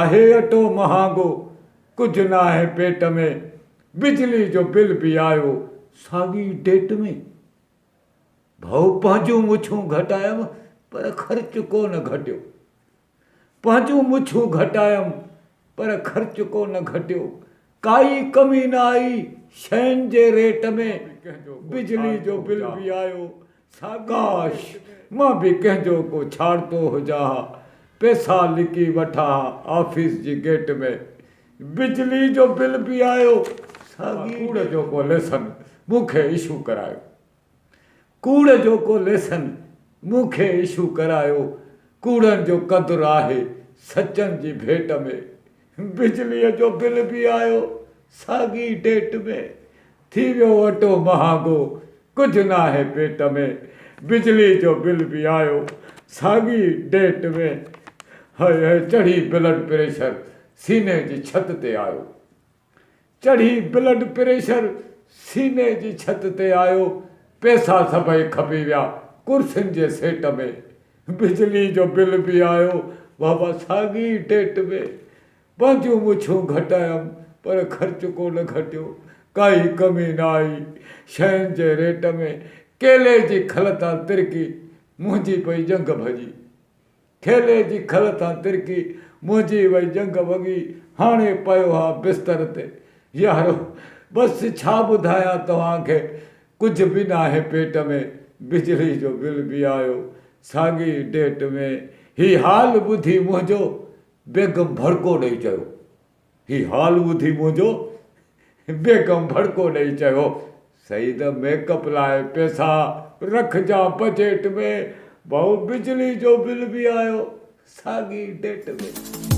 आहे अटो महांगो कुझु न आहे पेट में बिजली जो बिल बि आयो साॻी डेट में भाऊ पंहिंजूं मुछूं घटायमि पर ख़र्च कोन घटियो पंहिंजूं मुछूं घटायमि पर ख़र्च कोन घटियो काई कमी न आई शयुनि जे रेट में बिजली जो बिल बि आयो काश मां बि कंहिंजो को छाड़तो हुजा पैसा लिकी वठा ऑफिस जी गेट में बिजली जो बिल बि आयो कूड़ जो को लेसन मूंखे इशू करायो कूड़ जो को लेसन मूंखे इशू करायो कूड़नि जो क़दुरु आहे सचनि जी भेट में बिजलीअ जो बिल बि आयो साॻी डेट में थी वियो अटो महांगो कुझु न आहे पेट में बिजली जो बिल बि आयो साॻी डेट में हाय हाय चढ़ी ब्लड प्रेशर सीने जी छत ते आयो चढ़ी ब्लड प्रेशर सीने जी छत ते आयो पैसा सभई खपी विया कुर्सियुनि जे सेट में बिजली जो बिल बि आयो बाबा साॻी डेट में पंहिंजूं मुछूं घटायमि पर ख़र्च कोन घटियो काई कमी न आई शयुनि जे रेट में केले जी खल तां तिरकी मुंहिंजी पई जंग भॼी केले जी खल तां तिरकी मुंहिंजी वई जंग वॻी हाणे पियो आहे बिस्तर ते यारो बसि छा ॿुधायां तव्हांखे कुझु बि न आहे पेट में बिजली जो बिल बि आयो साॻी डेट में हीउ हाल ॿुधी मुंहिंजो बेगम भड़को ॾेई चयो हीउ हाल ॿुधी मुंहिंजो बेगम भड़को ॾेई चयो सही त मेकअप लाइ पैसा रखजा बजट में भाऊ बिजली जो बिल बि आयो साॻी डेट में